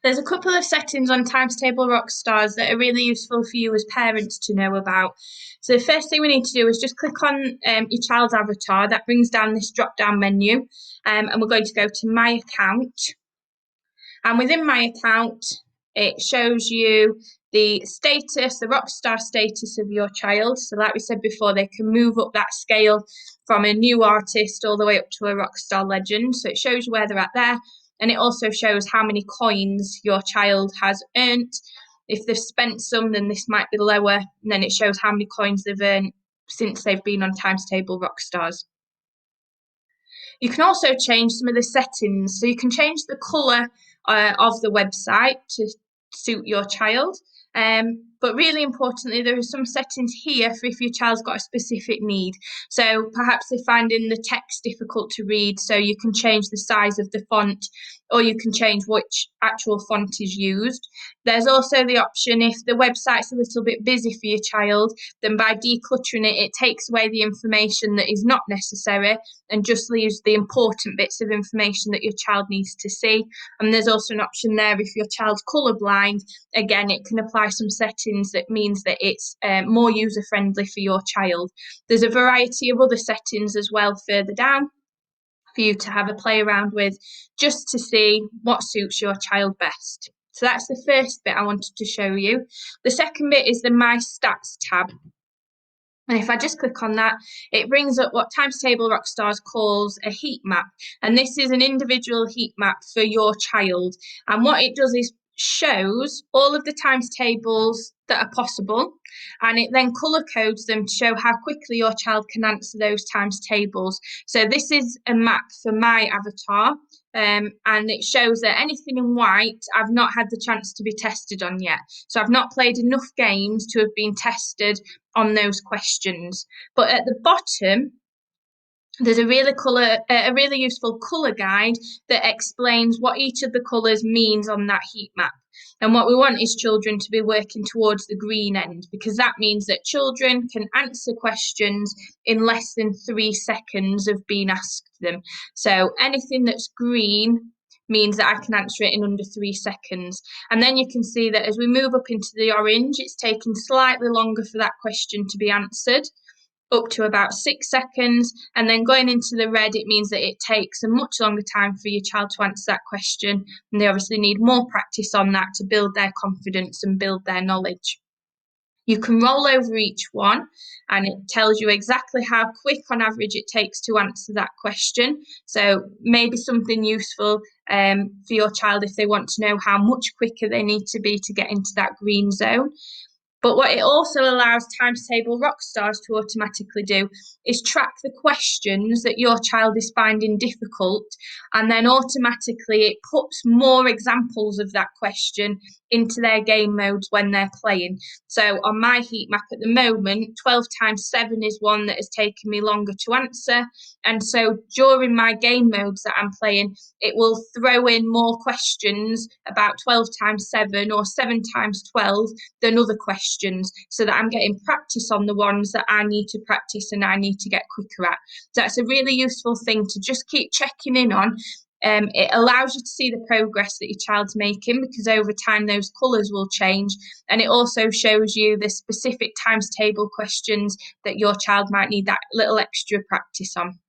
There's a couple of settings on Times Table Rockstars that are really useful for you as parents to know about. So the first thing we need to do is just click on your child's avatar. That brings down this drop-down menu, and we're going to go to My Account. And within My Account, it shows you the status, the Rockstar status of your child. So like we said before, they can move up that scale from a new artist all the way up to a Rockstar legend. So it shows you where they're at there. And it also shows how many coins your child has earned. If they've spent some, then this might be lower. And then it shows how many coins they've earned since they've been on Times Table Rockstars. You can also change some of the settings. So you can change the colour of the website to suit your child. But really importantly, there are some settings here for if your child's got a specific need. So perhaps they're finding the text difficult to read, so you can change the size of the font, or you can change which actual font is used. There's also the option if the website's a little bit busy for your child, then by decluttering it, it takes away the information that is not necessary and just leaves the important bits of information that your child needs to see. And there's also an option there if your child's colourblind. Again, it can apply some settings that means that it's more user-friendly for your child. There's a variety of other settings as well further down for you to have a play around with, just to see what suits your child best. So that's the first bit I wanted to show you. The second bit is the My Stats tab. And if I just click on that, it brings up what Times Table Rockstars calls a heat map. And this is an individual heat map for your child. And what it does is shows all of the times tables that are possible, and it then colour codes them to show how quickly your child can answer those times tables. So this is a map for my avatar, and it shows that anything in white I've not had the chance to be tested on yet. So I've not played enough games to have been tested on those questions. But at the bottom, there's a really useful colour guide that explains what each of the colours means on that heat map. And what we want is children to be working towards the green end, because that means that children can answer questions in less than 3 seconds of being asked them. So anything that's green means that I can answer it in under 3 seconds. And then you can see that as we move up into the orange, it's taking slightly longer for that question to be answered, up to about 6 seconds. And then going into the red, it means that it takes a much longer time for your child to answer that question. And they obviously need more practice on that to build their confidence and build their knowledge. You can roll over each one, and it tells you exactly how quick on average it takes to answer that question. So maybe something useful for your child if they want to know how much quicker they need to be to get into that green zone. But what it also allows Times Table Rockstars to automatically do is track the questions that your child is finding difficult, and then automatically it puts more examples of that question into their game modes when they're playing. So on my heat map at the moment, 12 times 7 is one that has taken me longer to answer. And so during my game modes that I'm playing, it will throw in more questions about 12 times 7 or 7 times 12 than other questions, so that I'm getting practice on the ones that I need to practice and I need to get quicker at. So that's a really useful thing to just keep checking in on. It allows you to see the progress that your child's making, because over time those colours will change, and it also shows you the specific times table questions that your child might need that little extra practice on.